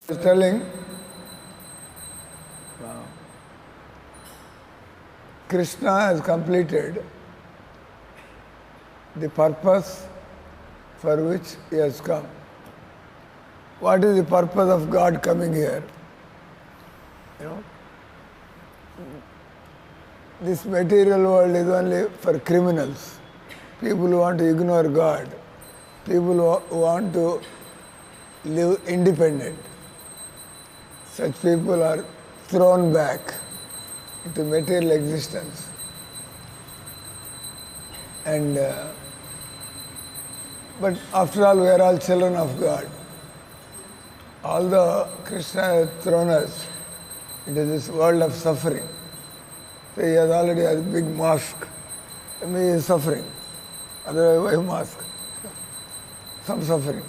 was telling Krishna has completed the purpose for which he has come. What is the purpose of God coming here? You know, this material world is only for criminals, people who want to ignore God, people who want to live independent. Such people are thrown back into material existence. And but after all, we are all children of God. Although Krishna has thrown us into this world of suffering, so he has already a big mask. I mean, he is suffering. Otherwise, why mask? Some suffering.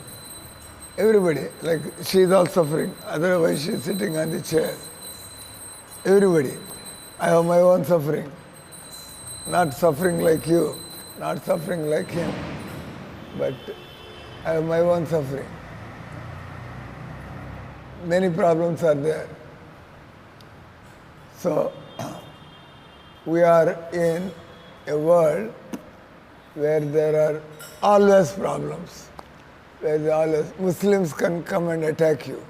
Everybody, like she is all suffering. Otherwise, she is sitting on the chair. Everybody. I have my own suffering. Not suffering like you, not suffering like him, but I have my own suffering. Many problems are there. So, we are in a world where there are always problems, where there always Muslims can come and attack you.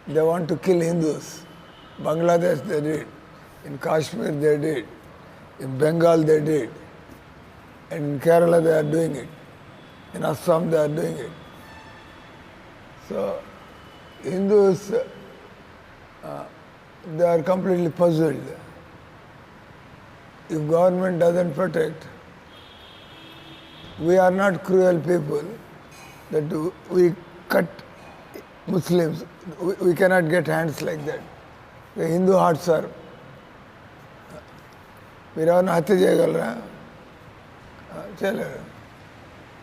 They want to kill Hindus. Bangladesh they did, in Kashmir they did, in Bengal they did, and in Kerala they are doing it, in Assam they are doing it. So Hindus, they are completely puzzled. If government doesn't protect, we are not cruel people that we cut Muslims. We cannot get hands like that. The Hindu hearts are. మీరు ఎవరిని హత్య చేయగలరా? చేయలేరు.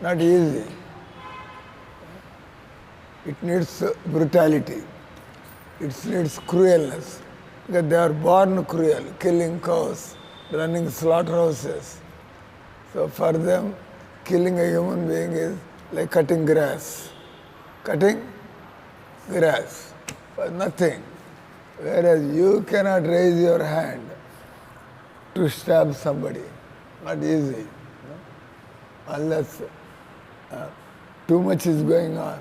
Not easy. It needs brutality. It needs cruelness. Because they are born cruel, killing cows, running slaughterhouses. So for them, killing a human being is like cutting grass. Cutting grass for nothing. Whereas you cannot raise your hand to stab somebody. Not easy. Unless too much is going on.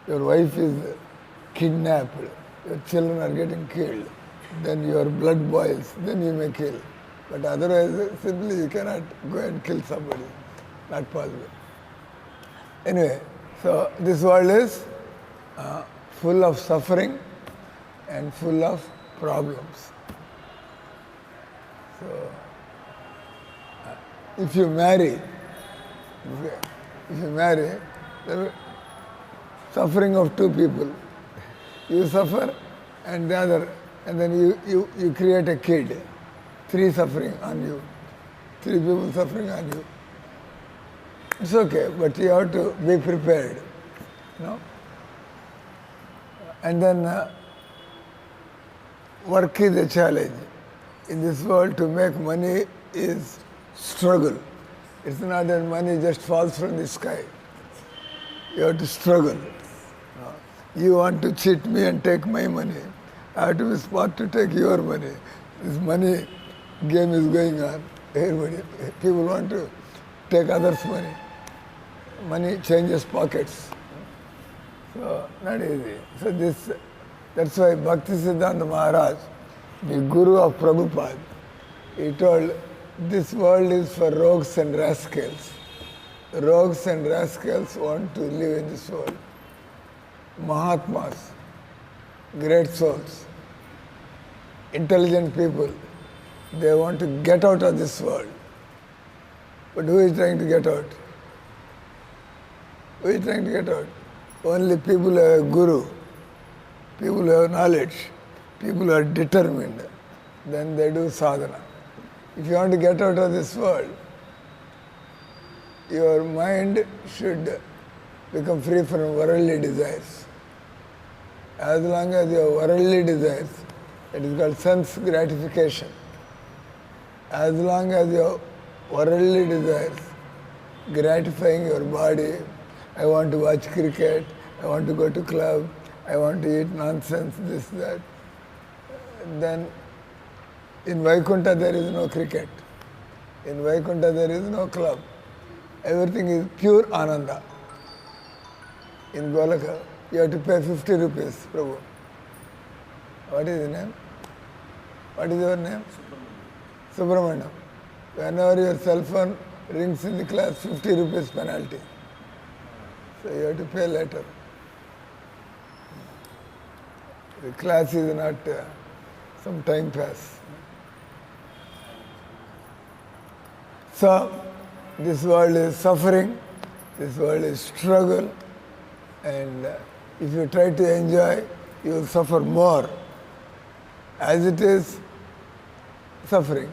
Your wife is kidnapped, your children are getting killed, then your blood boils, then you may kill. But otherwise, simply you cannot go and kill somebody. Not possible. Anyway, so this world is full of suffering and full of problems. So, if you marry, the suffering of two people, you suffer and the other, and then you create a kid, three suffering on you, three people suffering on you. It's okay, but you have to be prepared, you know. And then work is a challenge. In this world, to make money is struggle. It's not that money just falls from the sky. You have to struggle. You want to cheat me and take my money. I have to be smart to take your money. This money game is going on. Everybody, people want to take others' money. Money changes pockets. So, not easy. So that's why Bhaktisiddhanta Maharaj, the guru of Prabhupada, he told, this world is for rogues and rascals. Rogues and rascals want to live in this world. Mahatmas, great souls, intelligent people, they want to get out of this world. But who is trying to get out? Who is trying to get out? Only people who have a guru, people who have knowledge, people who are determined, then they do sadhana. If you want to get out of this world, your mind should become free from worldly desires. As long as you have worldly desires, it is called sense gratification. As long as you have worldly desires, gratifying your body, I want to watch cricket, I want to go to club, I want to eat nonsense, this, that. Then in Vaikuntha there is no cricket. In Vaikuntha there is no club. Everything is pure Ananda. In Golaka, you have to pay 50 rupees, Prabhu. What is the name? What is your name? Subramaniam. Whenever your cell phone rings in the class, 50 rupees penalty. So you have to pay later. The class is not some time pass. So, this world is suffering, this world is struggle, and if you try to enjoy, you will suffer more. As it is suffering,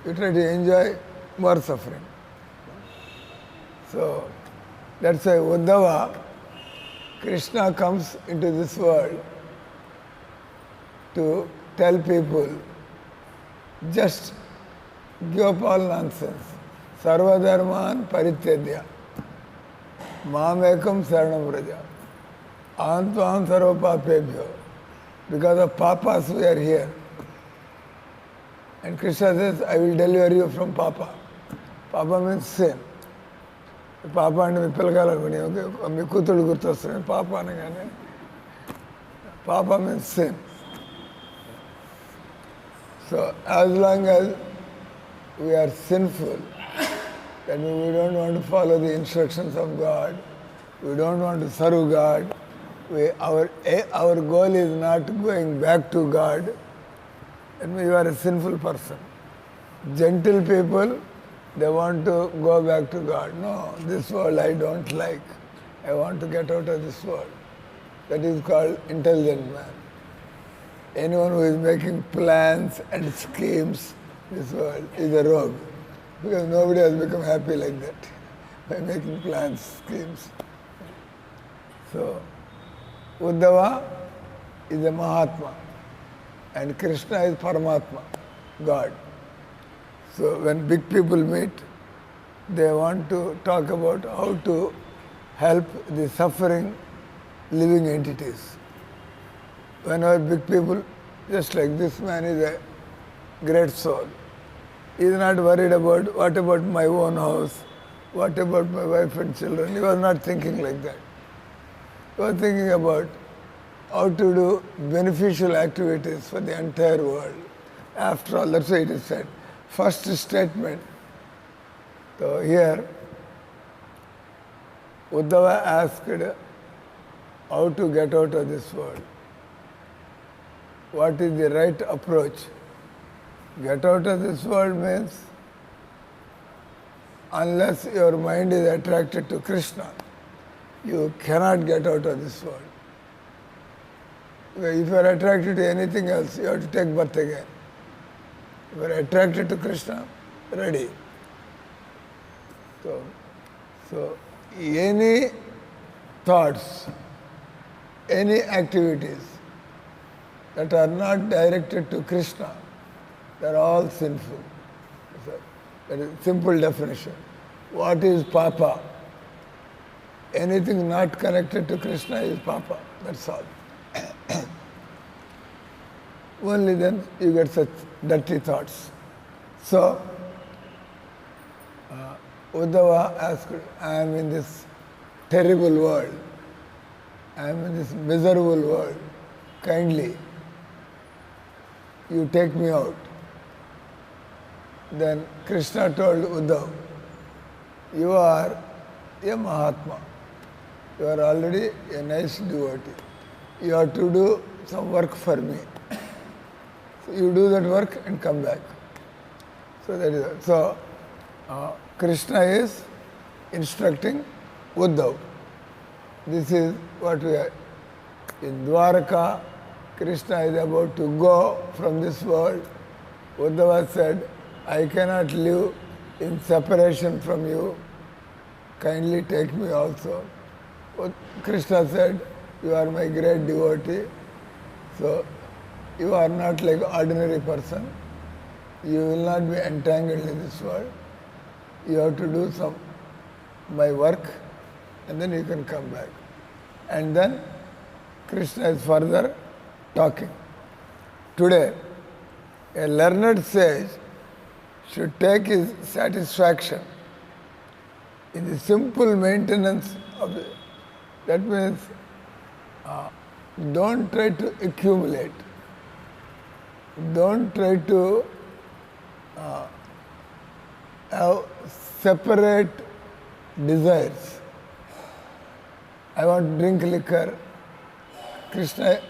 you try to enjoy, more suffering. So, that's why Uddhava, Krishna comes into this world to tell people, just give up all nonsense. Sarva dharman parityadya. Mamekam saranam vraja. Antvam sarva papebhyo. Because of papas we are here. And Krishna says, I will deliver you from papa. Papa means sin. Papa and me pilgalu me kutulu gurtostune. Papa anagane. Papa means sin. So as long as we are sinful, that means we don't want to follow the instructions of God, we don't want to serve God, our goal is not going back to God, that means you are a sinful person. Gentle people, they want to go back to God. No, this world I don't like. I want to get out of this world. That is called intelligent man. Anyone who is making plans and schemes, this world is a rogue. Because nobody has become happy like that by making plans, schemes. So, Uddhava is a Mahatma and Krishna is Paramatma, God. So when big people meet, they want to talk about how to help the suffering living entities. Whenever big people, just like this man is a great soul, he is not worried about what about my own house, what about my wife and children. He was not thinking like that. He was thinking about how to do beneficial activities for the entire world. After all, that's why it is said. First statement. So here, Uddhava asked how to get out of this world. What is the right approach? Get out of this world means unless your mind is attracted to Krishna, you cannot get out of this world. If you are attracted to anything else, you have to take birth again. If you are attracted to Krishna, ready. So any thoughts, any activities that are not directed to Krishna, they are all sinful. That is simple definition. What is papa? Anything not connected to Krishna is papa. That's all. Only then you get such dirty thoughts. So, Uddhava asked, I am in this terrible world. I am in this miserable world. Kindly, you take me out. Then Krishna told Uddhava, you are a Mahatma. You are already a nice devotee. You have to do some work for me. So you do that work and come back. So that is it. So Krishna is instructing Uddhava. This is what we are. In Dwaraka, Krishna is about to go from this world. Uddhava said, I cannot live in separation from you. Kindly take me also. Krishna said, you are my great devotee. So you are not like ordinary person. You will not be entangled in this world. You have to do some my work and then you can come back. And then Krishna is further talking. Today, a learned sage should take his satisfaction in the simple maintenance of it. That means don't try to accumulate. Don't try to have separate desires. I want to drink liquor. Krishna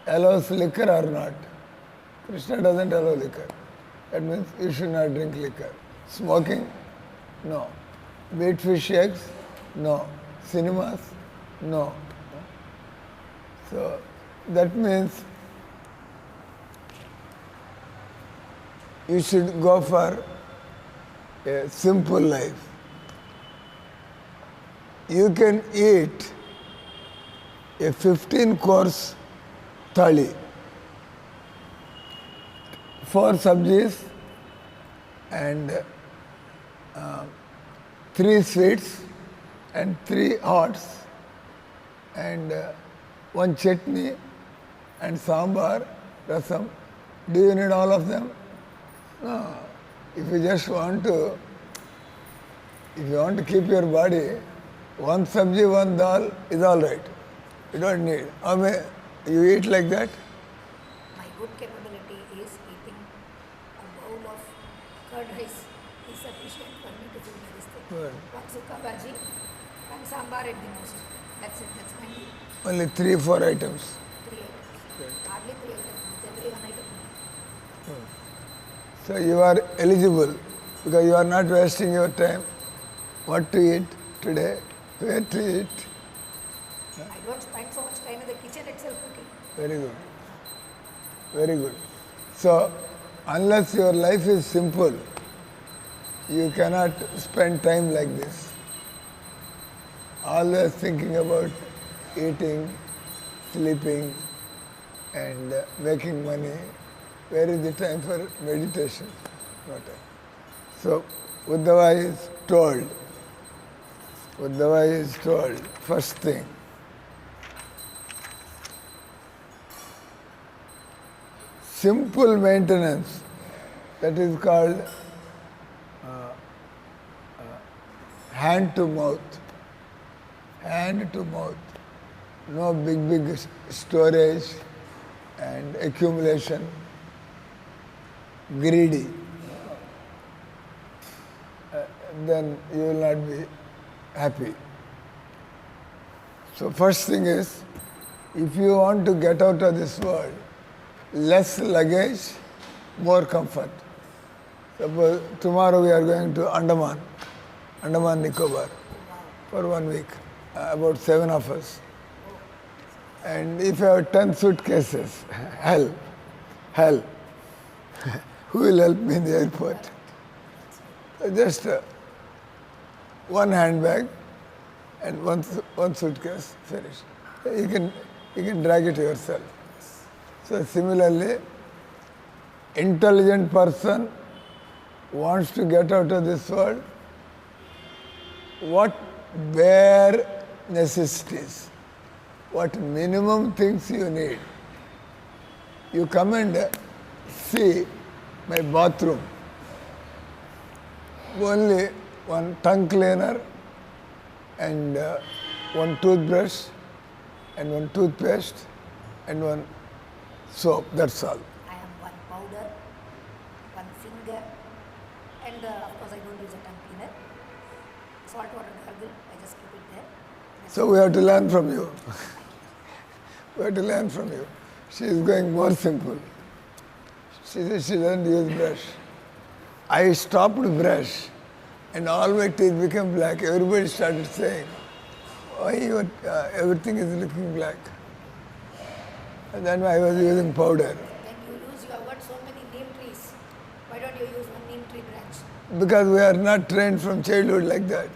allows liquor or not? Krishna doesn't allow liquor. That means you should not drink liquor. Smoking? No. Eat fish eggs? No. Cinemas? No. So that means you should go for a simple life. You can eat a 15-course thali, 4 sabjis and 3 sweets and 3 hots and 1 chutney and sambar, rasam. Do you need all of them? No. If you just want to, if you want to keep your body, 1 sabji, 1 dal is all right. You don't need. You eat like that? My good capability is eating a bowl of curd rice is sufficient for me to do this thing. Good. 1 sukha bhaji, 1 sambar at the most. That's it. That's my meal. Only 3-4 items. 3 items. Good. Hardly 3 items. It's every 1 item. So you are eligible because you are not wasting your time. What to eat today, where to eat. I don't spend so much time in the kitchen itself cooking. Very good. Very good. So unless your life is simple, you cannot spend time like this. Always thinking about eating, sleeping, and making money. Where is the time for meditation? No time. So Uddhava is told, first thing, simple maintenance, that is called hand to mouth. Hand to mouth. No big storage and accumulation. Greedy. Then you will not be happy. So first thing is, if you want to get out of this world, less luggage, more comfort. Suppose tomorrow we are going to Andaman Nicobar for 1 week, about 7 of us. And if you have 10 suitcases, hell. Who will help me in the airport? Just 1 handbag and one suitcase, finished. You can drag it yourself. So similarly, intelligent person wants to get out of this world. What bare necessities, what minimum things you need. You come and see my bathroom. Only 1 tongue cleaner and 1 toothbrush and 1 toothpaste and 1 soap, that's all. I have 1 powder, 1 finger, and of course I don't use a tongue cleaner. Salt water gargle, I just keep it there. So we have to learn from you. We have to learn from you. She is going more simple. She says she doesn't use brush. I stopped brush and all my teeth became black. Everybody started saying, why everything is looking black? And then I was using powder. Then you have got so many neem trees. Why don't you use 1 neem tree branch? Because we are not trained from childhood like that.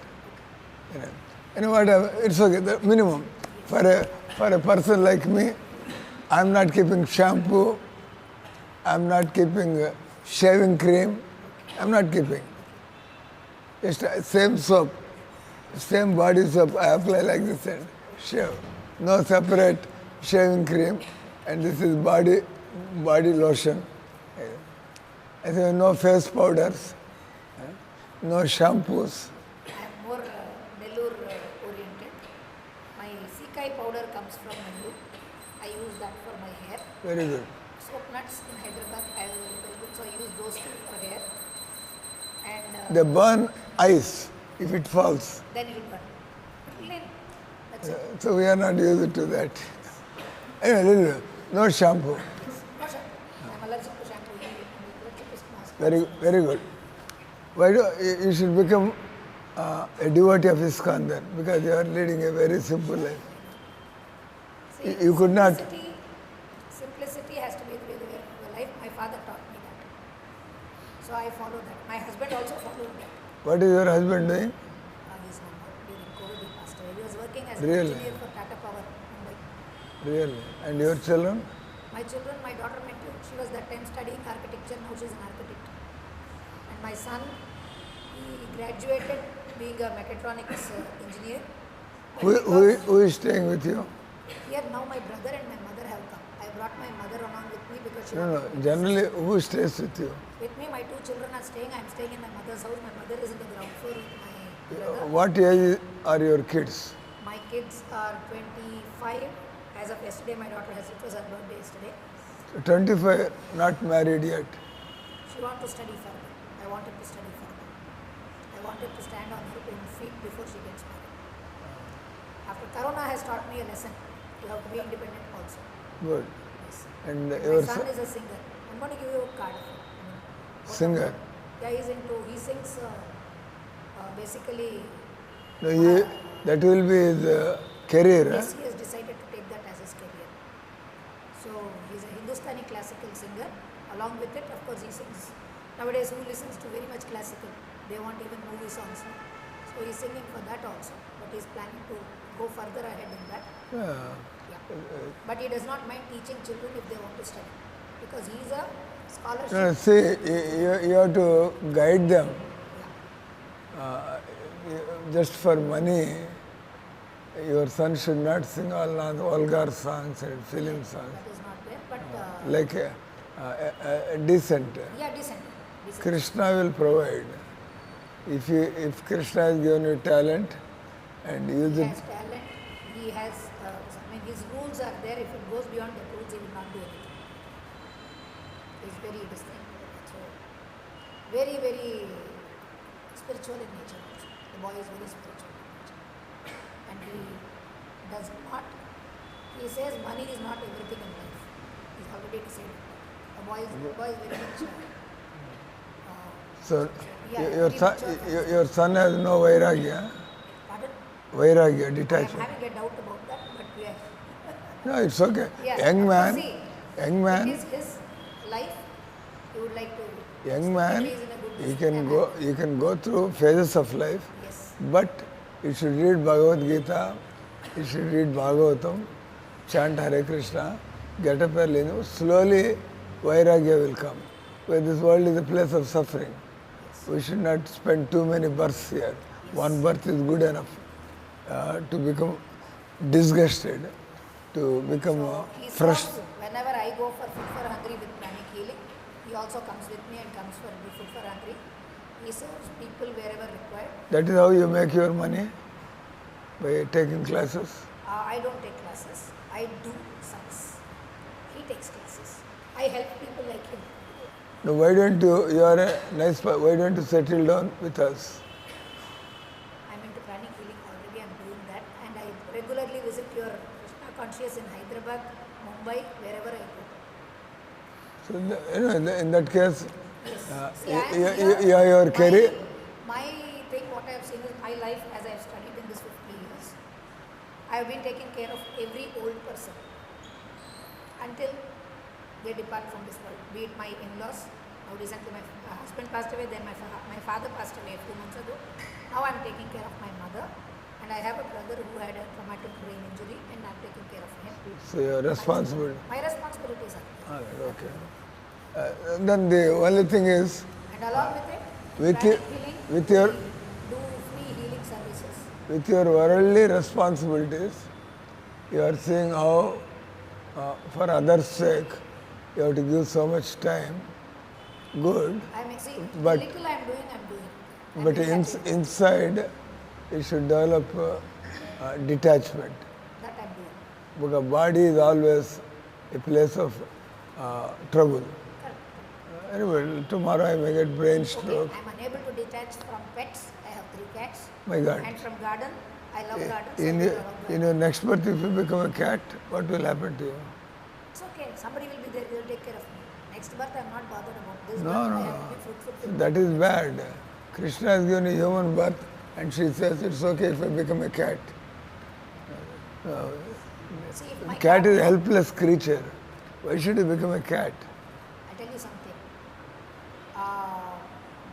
You know what? It's okay. The minimum for a person like me, I'm not keeping shampoo. I'm not keeping shaving cream. I'm not keeping. Just same soap, same body soap. I apply like this and shave. No separate shaving cream, and this is body lotion. I think no face powders, no shampoos. I am more Nellore oriented. My Sikai powder comes from Nellore. I use that for my hair. Very good. Soap nuts in Hyderabad, I have very good, so I use those two for hair. And They burn ice if it falls. then it will burn. It will clean. That's it. So we are not used to that. Anyway, no shampoo. No shampoo. I am allergic to shampoo. I am allergic to mask. Very good. Why do you should become a devotee of Iskcon then? Because you are leading a very simple life. See, You could not. Simplicity has to be the life. My father taught me that. So I follow that. My husband also followed that. What is your husband doing? He's not during COVID, he passed away. He was working as Really? an engineer for Tata Power, Mumbai. Really? And your children? My children, my daughter met you. She was that time studying architecture. Now she's an architect. And my son, he graduated being a mechatronics engineer. Who is staying with you? Here now my brother and my mother have come. I brought my mother along with me because she No. wanted to Generally, who stays with you? with me. My two children are staying. I am staying in my mother's house. My mother is in the ground floor with my brother. What age are your kids? My kids are 25. As of yesterday, my daughter it was her birthday yesterday. 25, not married yet. She wanted to study further. I wanted to study further. I wanted to stand on her own feet before she gets married. After Corona has taught me a lesson. You have to be independent also. Good. Yes. And My your son is a singer. I'm going to give you a card. singer? Yeah, he sings basically. No, that will be his career. Yes, he has decided to take that as his career. So he's a Hindustani classical singer. Along with it, of course, he sings. Nowadays, who listens to very much classical? They want even movie songs now. So he's singing for that also. But he's planning to go further ahead in that. Yeah. Yeah. But he does not mind teaching children if they want to study. Because he's a scholarship. No, see, you have to guide them. Yeah. Just for money, your son should not sing all vulgar songs and film songs. That is not there. But Like decent. yeah, decent. Krishna will provide. If Krishna has given you talent and use He it, has talent. He has, his rules are there. If it goes beyond the rules, he will not do anything. He's very distinct. So, very, very spiritual in nature also. The boy is very spiritual in nature. And he does not, he says money is not everything in life. He's already decided. The boy is very much. so Yeah, your son has no vairagya. Pardon? Vairagya, I am detachment. having a doubt about that, but we are. No, it's okay. Yeah, Young man, see, young It man, is his life. He would like to. young man, He is in a good you position. can go through phases of life, Yes. but you should read Bhagavad Gita, you should read Bhagavatam, chant Hare Krishna, get up early. Slowly, vairagya will come. Where this world is a place of suffering. We should not spend too many births here. One birth is good enough to become disgusted, to become He fresh. serves, whenever I go for Food for Hungry with pranic healing, he also comes with me and comes for the Food for Hungry. He serves people wherever required. That is how you make your money, by taking classes. I don't take classes. I do service. He takes classes. I help people like him. Now, why don't you are a nice, why don't you settle down with us? I'm into pranic healing already. I'm doing that. And I regularly visit your Krishna Conscious in Hyderabad, Mumbai, wherever I go. So, in that case, Yes. See, I am your career. My thing, what I have seen is my life as I have studied in this 50 years. I have been taking care of every old person until they depart from this world. Be it my in-laws. Now recently my husband passed away, then my father passed away a few months ago. Now I am taking care of my mother. And I have a brother who had a traumatic brain injury and I am taking care of him. So you are responsible. My responsibilities are there. Okay. Then the only thing is, And along with it, with pranic you- healing, with your- we do free healing services. with your worldly responsibilities, you are seeing how for others' sake, you have to give so much time, good. See, But- the little I'm doing. I'm But very happy with inside, you should develop detachment. that I'm doing. Because body is always a place of trouble. Correct. Anyway, tomorrow I may get brain stroke. Okay, I'm unable to detach from pets. I have 3 cats. My God. And from garden, I love gardens. In your next birth, if you become a cat, what will happen to you? It's okay. Somebody will be there. They will take care of me. Next birth, I'm not bothered about this. No, birth, no, I no. have to be fruitful. That is bad. Krishna has given a human birth and she says it's okay if I become a cat. See, if my Cat is a helpless creature. Why should he become a cat? I tell you something.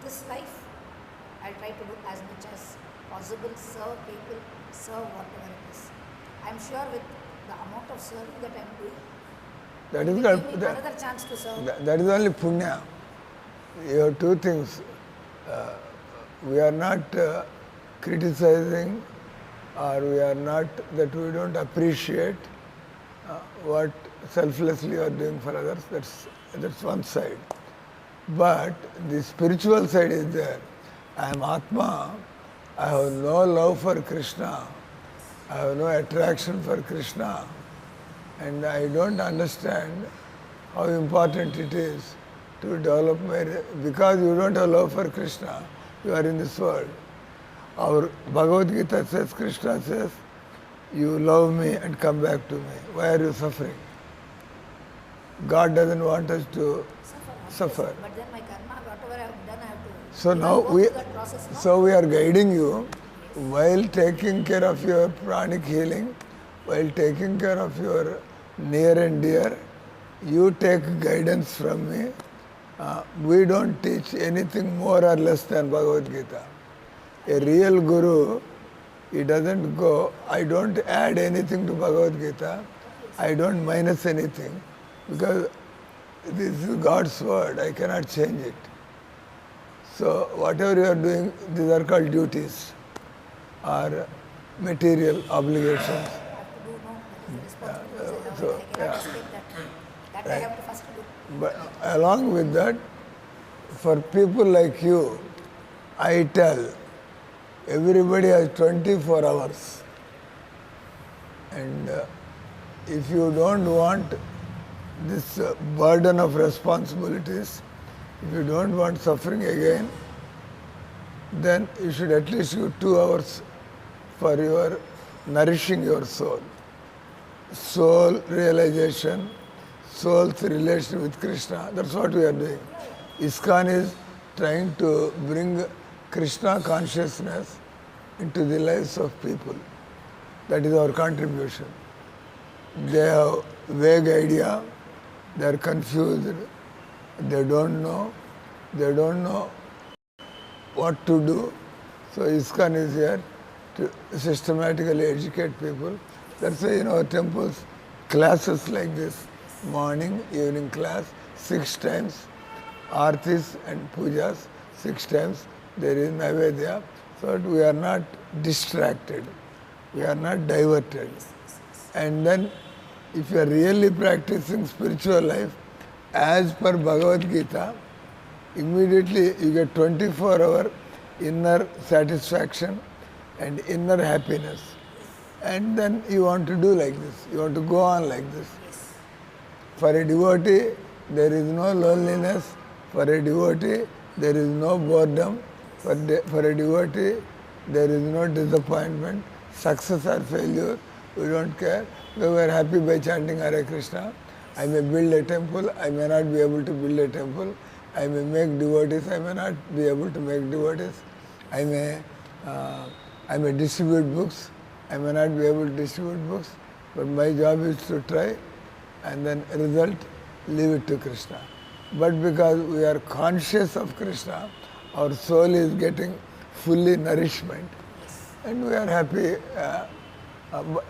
This life, I'll try to do as much as possible, serve people, serve whatever it is. I'm sure with the amount of serving that I'm doing, That it is will called, give me another chance to serve. that is only punya. You have 2 things. We are not criticizing, or we are not that we don't appreciate what selflessly you are doing for others. That's one side. But the spiritual side is there. I am Atma. I have no love for Krishna. I have no attraction for Krishna. And I don't understand how important it is to develop because you don't have love for Krishna, you are in this world. Our Bhagavad Gita says, Krishna says, you love me and come back to me. Why are you suffering? God doesn't want us to suffer. But then my karma, whatever I have done, I have to. So now go through that process, no? so we are guiding you while taking care of your pranic healing, while taking care of your near and dear. You take guidance from me. We don't teach anything more or less than Bhagavad Gita. A real guru, he doesn't go, I don't add anything to Bhagavad Gita, I don't minus anything, because this is God's word, I cannot change it. So whatever you are doing, these are called duties or material obligations. I have to do, no, that is the responsibility. so, I cannot escape that. That I have to first do. But along with that, for people like you, I tell, everybody has 24 hours. And if you don't want this burden of responsibilities, if you don't want suffering again, then you should at least give 2 hours for your nourishing your soul. Soul realization, soul's relation with Krishna, that's what we are doing. Iskcon is trying to bring Krishna consciousness into the lives of people. That is our contribution. They have vague idea, they are confused, they don't know what to do. So Iskcon is here to systematically educate people. That's why in our temples, classes like this, morning, evening class, 6 times, artis and pujas, 6 times, there is Naivedya, so that we are not distracted, we are not diverted. And then if you are really practicing spiritual life, as per Bhagavad Gita, immediately you get 24-hour inner satisfaction and inner happiness. And then you want to do like this, you want to go on like this. For a devotee, there is no loneliness. For a devotee, there is no boredom. For a devotee, there is no disappointment, success or failure. We don't care. We were happy by chanting Hare Krishna. I may build a temple, I may not be able to build a temple. I may make devotees, I may not be able to make devotees. I may distribute books, I may not be able to distribute books. But my job is to try, and then result, leave it to Krishna. But because we are conscious of Krishna, our soul is getting fully nourishment, and we are happy.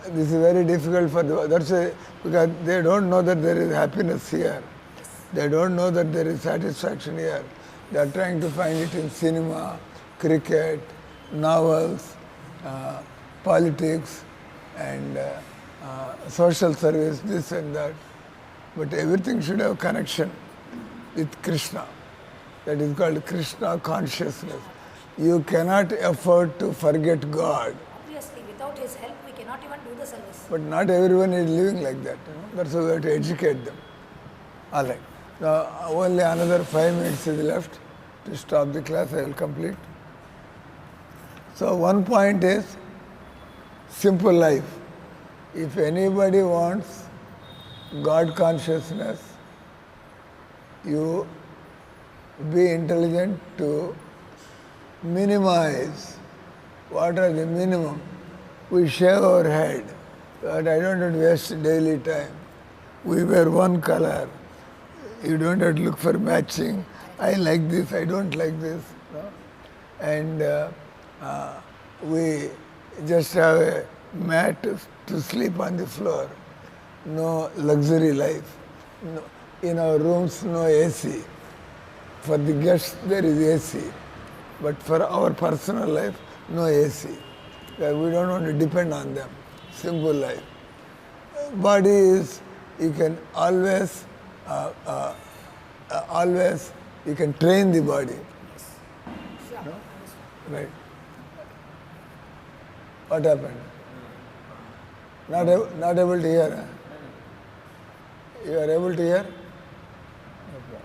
This is very difficult for them. That's why, because they don't know that there is happiness here. They don't know that there is satisfaction here. They are trying to find it in cinema, cricket, novels, politics, and social service, this and that. But everything should have connection with Krishna. That is called Krishna consciousness. You cannot afford to forget God. Obviously, without his help, we cannot even do the service. But not everyone is living like that. That's why we have to educate them. All right. Now, only another 5 minutes is left to stop the class. I will complete. So one point is simple life. If anybody wants God consciousness, you be intelligent to minimize. What are the minimum? We shave our head, but I don't have to waste daily time. We wear one color. You don't have to look for matching. I like this, I don't like this. No? And we just have a mat to sleep on the floor. No luxury life. No, in our rooms, no AC. For the guests, there is AC. But for our personal life, no AC. We don't want to depend on them. Simple life. Body is, you can always, you can train the body. No? Right. What happened? Not able to hear? Huh? You are able to hear? Okay.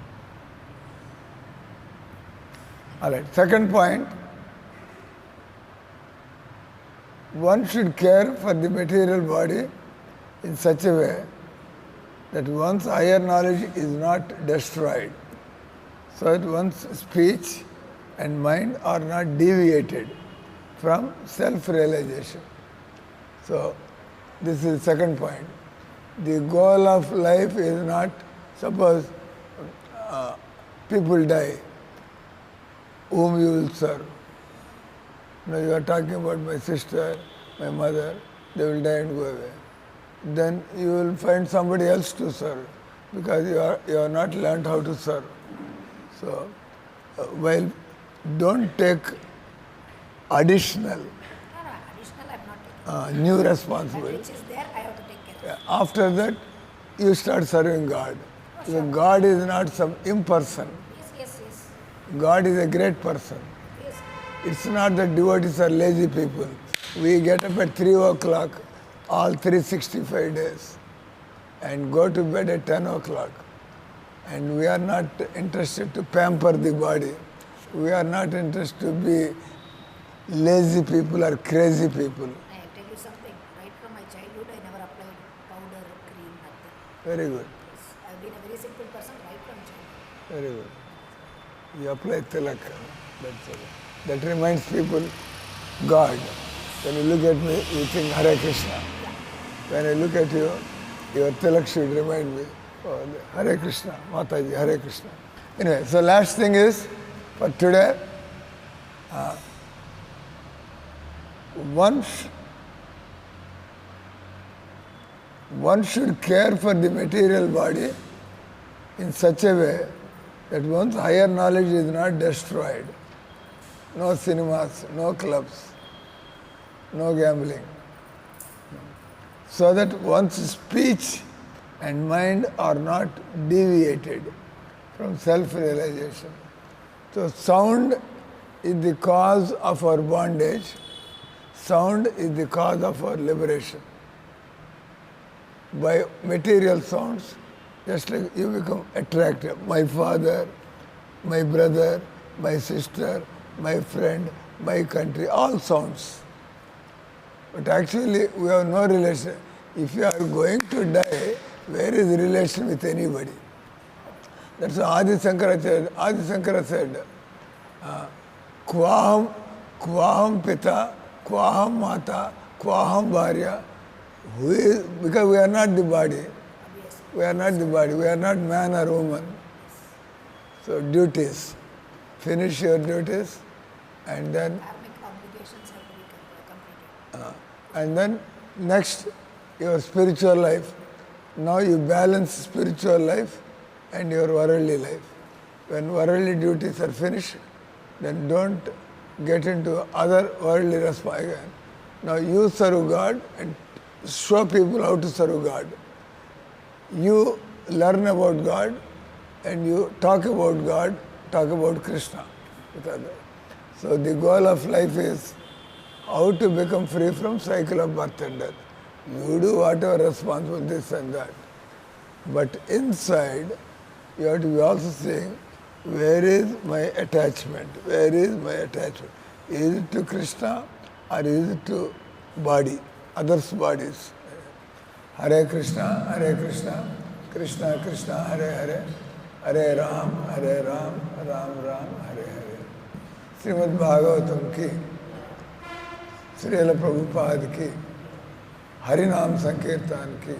All right. Second point. One should care for the material body in such a way that one's higher knowledge is not destroyed, so that one's speech and mind are not deviated from self-realization. So, this is the second point. The goal of life is not, suppose people die, whom you will serve. Now you are talking about my sister, my mother, they will die and go away. Then you will find somebody else to serve because you are not learned how to serve. So, while don't take additional, Additional I am not taking. new That responsibility. which is there, I have to take care of. After that, you start serving God. Because God is not some imperson. Yes. God is a great person. Yes. It's not that devotees are lazy people. We get up at 3 o'clock all 365 days and go to bed at 10 o'clock. And we are not interested to pamper the body. We are not interested to be lazy people or crazy people. I tell you something. Right from my childhood, I never applied powder, cream, nothing. Very good. Yes. I've been a very simple person right from childhood. Very good. You apply tilak. That's all. That reminds people God. When you look at me, you think Hare Krishna. When I look at you, your tilak should remind me, oh, Hare Krishna, Mataji, Hare Krishna. Anyway, so last thing is, for today, one should care for the material body in such a way that one's higher knowledge is not destroyed. No cinemas, no clubs, no gambling. So that one's speech and mind are not deviated from self-realization. So sound is the cause of our bondage. Sound is the cause of our liberation. By material sounds, just like you become attractive. My father, my brother, my sister, my friend, my country, all sounds. But actually, we have no relation. If you are going to die, where is the relation with anybody? That's why Adi Shankara said, Kvaham Pita, Kvaham Mata, Kvaham Bharya. Because we are not the body. We are not the body. We are not man or woman. So duties. Finish your duties and then Karmic obligations have to be completed. and then next, your spiritual life. Now you balance spiritual life and your worldly life. When worldly duties are finished, then don't get into other worldly responsibilities. Now you serve God and show people how to serve God. You learn about God and you talk about God, talk about Krishna with others. So the goal of life is how to become free from cycle of birth and death. You do whatever responsible, this and that. But inside, you have to be also saying, where is my attachment? Where is my attachment? Is it to Krishna or is it to body, others' bodies? Hare Krishna, Krishna Krishna, Hare Hare, Hare Ram, Ram Ram, Hare Hare. Srimad Bhagavatam ki, Srila Prabhupada ki, Harinam Sankirtan ki.